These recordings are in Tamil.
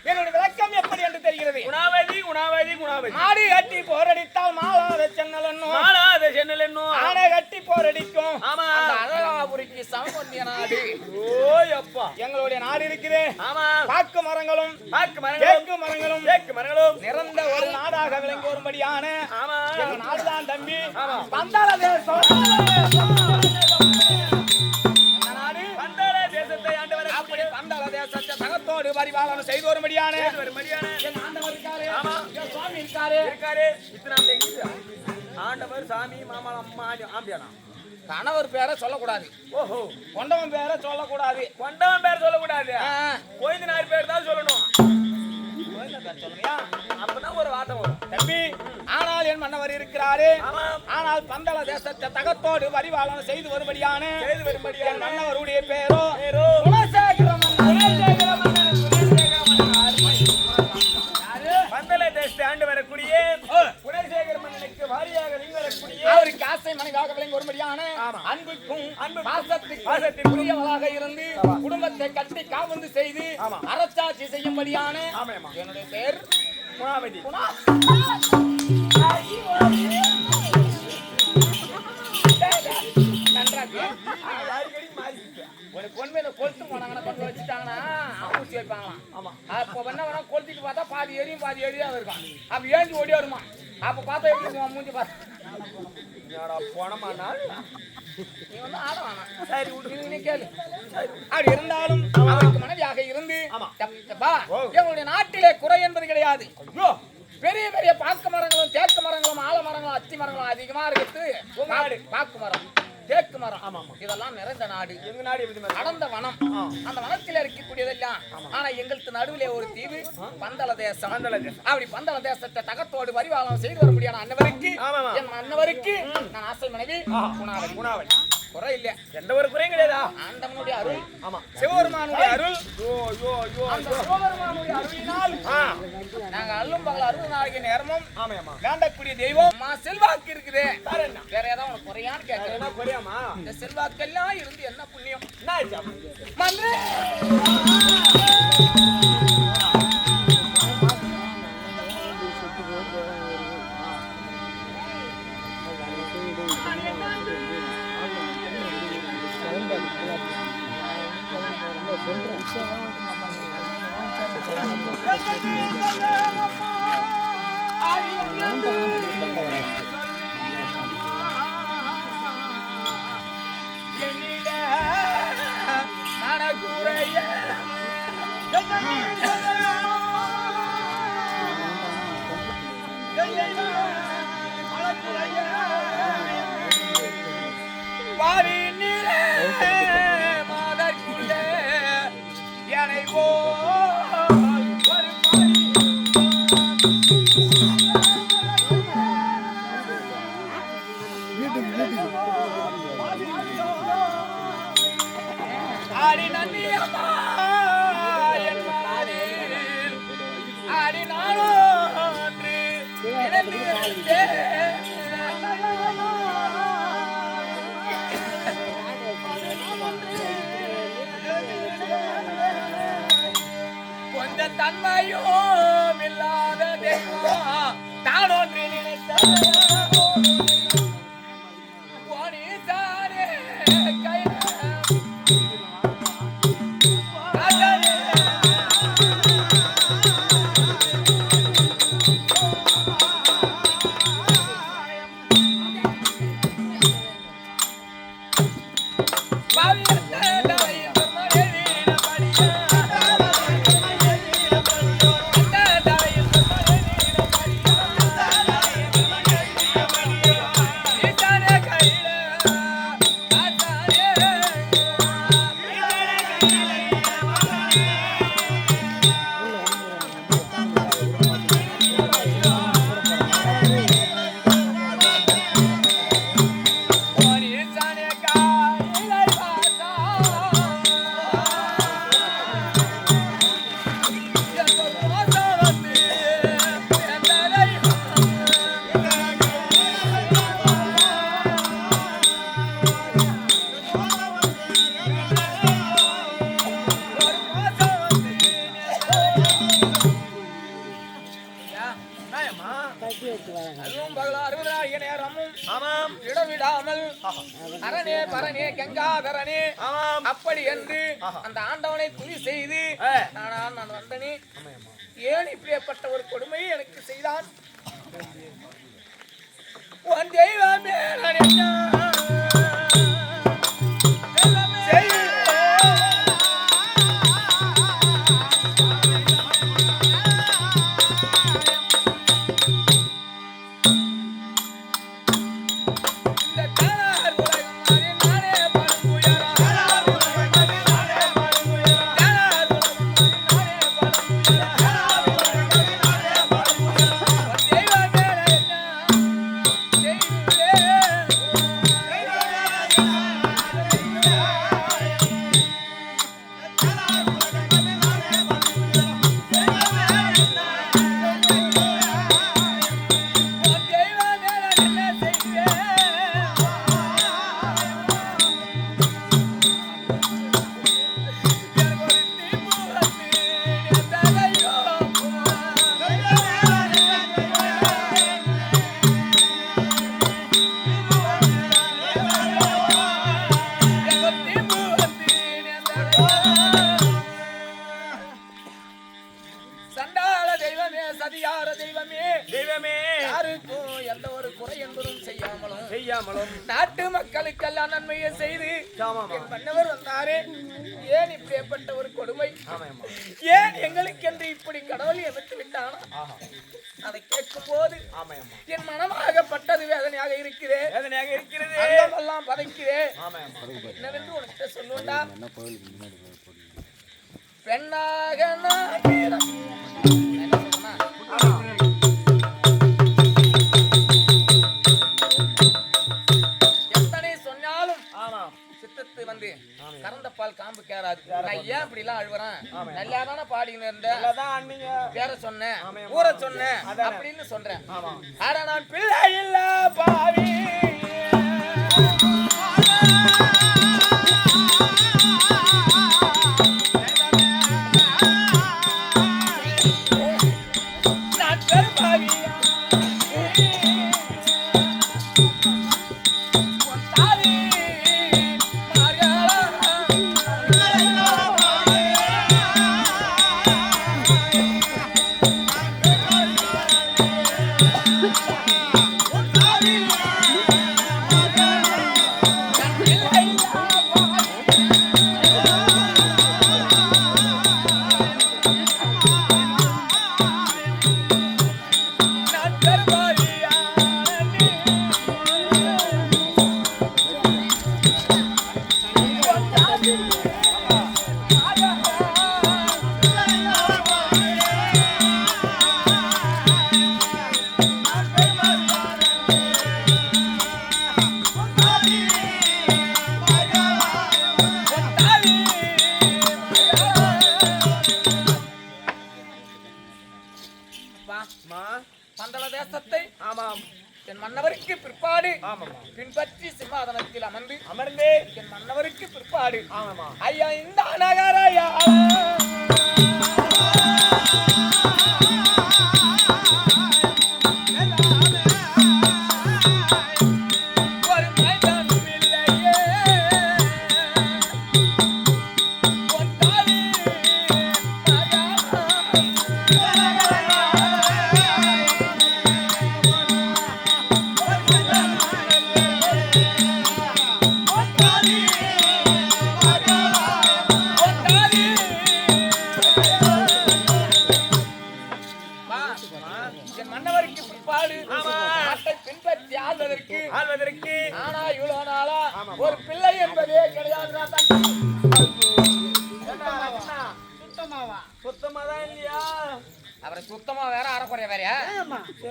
என்னுடைய விளக்கம் எப்படி என்று தெரிகிறது. குணாவதி குணாவதி குணாவதி. ஆடு கட்டி போரடித்தால் மாலாத சென்னல் என்னும். மாலாத சென்னல் என்னும். ஆனை கட்டி போரடிக்கும். ஆமா. அந்த அழகாபுரிக்கு சமபந்திய நாடு. ஓய் அப்பா. எங்களுடைய நாடு இருக்குது. ஆமா. பாக்கு மரங்களும் தேக்கு மரங்களும் நிறைந்த ஒரு நாடாக விளங்கி வரும்படியான எங்கள் நாடுதான் தம்பி. பந்தாள தேசம். தகத்தோடு பரிபாலனம் செய்து வரும்படியான ஆண்டவர் சாமி மாமா அம்மா ஆம்பியானா. கணவர் பேரை சொல்லக்கூடாது. ஓஹோ. கொண்டவன் பேரை சொல்லக்கூடாது. கொண்டவன் பேர் சொல்லக்கூடாது. கோயிந்தனார் பேர் தான் சொல்லணும். அப்பதான் ஒரு வார்த்தை வரும் தம்பி. ஆனால் என் மன்னவர் இருக்கிறாரு. ஆனால் பந்தள தேசத்தை தகத்தோடு பரிபாலனம் செய்து வரும்படியான என் மன்னவருடைய பேரோ குணசேகர பந்தள தேசத்தை ஆண்டு வரக்கூடிய குணசேகர மன்னனுக்கு வாரியாக வரக்கூடிய அவருக்கு ஆசை மனைவியாக விளங்கி வரும்படியான அன்புக்கும் பாசத்திற்குரியவளாக இருந்து குடும்பத்தை கட்டி காவந்து செய்து அரசாட்சி செய்யும்படியான என்னுடைய பேர் குணாவதி. ஒரு பொன்மையில கொளுத்து போனாங்கன்னா கொண்டு வச்சுட்டாங்கன்னா ஊசி வைப்பாங்களாம். ஆமா. அப்ப என்ன வேணா கொளுத்திட்டு பார்த்தா பாதி எரியும் பாதி எரியாம இருக்கும். அப்ப ஏஞ்சி ஓடி வருமா. அப்ப பார்த்தா எப்படி மூஞ்சி பார்த்தா போனமானா நீ வந்து ஆட வேணாம். சரி விட்டு நீ கேளு. அப்படி இருந்தாலும் அவருக்கு மனைவியாக இருந்து எங்களுடைய நாட்டிலே குறை என்பது கிடையாது. பெரிய பெரிய பாக்கு மரங்களும் தேக்கு மரங்களும் ஆல மரங்களும் அத்தி மரங்களும் அதிகமா இருக்குது. பாக்கு மரம் தேக்கு மரம் இதெல்லாம் நிறைந்த நாடு. எங்க நாடு அடர்ந்த வனம். அந்த வனத்தில் இருக்கக்கூடியதெல்லாம். ஆனா எங்களுக்கு நடுவிலே ஒரு தீவு பந்தள தேசம். அப்படி பந்தள தேசத்தை தகத்தோடு பரிபாலனம் செய்து வர முடியாது அன்னவருக்கு. என் அன்னவருக்கு நான் ஆசை மனைவி குணாவதி. குறை இல்ல, எந்த ஒரு குறையும் கிடையாதா? ஆண்டவனுடைய அருள். ஆமா. சிவபெருமானுடைய அருள். அந்த சிவபெருமானுடைய அருளினால் நாங்க அல்லும் பகல் 60 நாளைக்கு நேரமும் வேண்டக்கூடிய தெய்வம் செல்வாக்கு இருக்குது. வேற ஏதாவது உனக்கு குறையான்னு கேட்கிறேன். இந்த செல்வாக்கெல்லாம் இருந்து என்ன புண்ணியம்? மன்றே கொஞ்சம் தன்மையும் இல்லாத தெய்வம் தானொன்று நினைத்த நியாயமா? அதுவும் பகலா 60 நாழிகை நேரமும் ஆமாம். இடவிடாமல் அரணே பரணே கங்காதரனே ஆமாம். அப்படி என்று அந்த ஆண்டவனை துதி செய்து நான் வந்தனே. ஏன் இப்படிப்பட்ட ஒரு கொடுமையை எனக்கு செய்தான்? உன் தெய்வமே நான் என்ன சண்டாள தெய்வமே சதியார தெய்வமே தெய்வமே யாருக்கும் எந்த ஒரு குறை என்பதும் செய்யாமலும் நாட்டு மக்களுக்கெல்லாம் நன்மையை செய்து என் மன்னவர் வந்தாரே. ஏன் இப்படிப்பட்ட ஒரு கொடுமை? ஏன் எங்களுக்கு என்று இப்படி கடவுள் எதிர்த்து விட்டானா? அதை கேட்கும் போது என் மனமாகப்பட்டது வேதனையாக இருக்கிறேன். எல்லாம் பதைக்கிறேன். என்னவென்று உனக்கு சொல்லுண்டா? பெண்ணாக நான் என்ன சொல்றேன்னா, எத்தனை சொன்னாலும் சித்தத்து வந்து கறந்த பால் காம்பு கேராது. நான் ஏன் இப்படி எல்லாம் அழுவுறேன்? நல்லா தானே பாடின்னு இருந்தேன், பேர சொன்னேன், ஊரை சொன்னேன் அப்படின்னு சொல்றேன். ஆனா நான் பிள்ளை இல்ல பாவி பந்தள தேசத்தை என் மன்னவருக்கு பிற்பாடு பின்பற்றி சிம்மாதனத்தில் அமர்ந்து என் மன்னவருக்கு பிற்பாடு ஐயா இந்த நகரையா என் மன்னவருக்கு பிற்பாடு நாட்டை பின்பற்றி ஆள்வதற்கு ஆனா இவ்வளவு நாளா ஒரு பிள்ளை என்பதே கிடையாது. சுத்தமாதான் இல்லையா? அவரை சுத்தமா வேற அறக்குறைய வேறையா?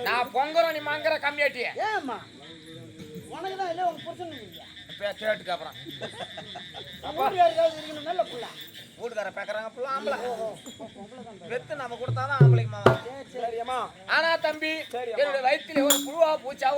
நான் பொங்குறோம், நீ மங்குற கம்மியாட்டிய கேட்டுக்கு அப்புறம் வீட்டுக்கார பேக்குறாங்க புள்ள ஆம்பளை வெத்து நம்ம கொடுத்தாதான் ஆம்பளைக்கு மாவா. ஆனா தம்பி என்னுடைய வயிற்றுல ஒரு புழுவா பூச்சா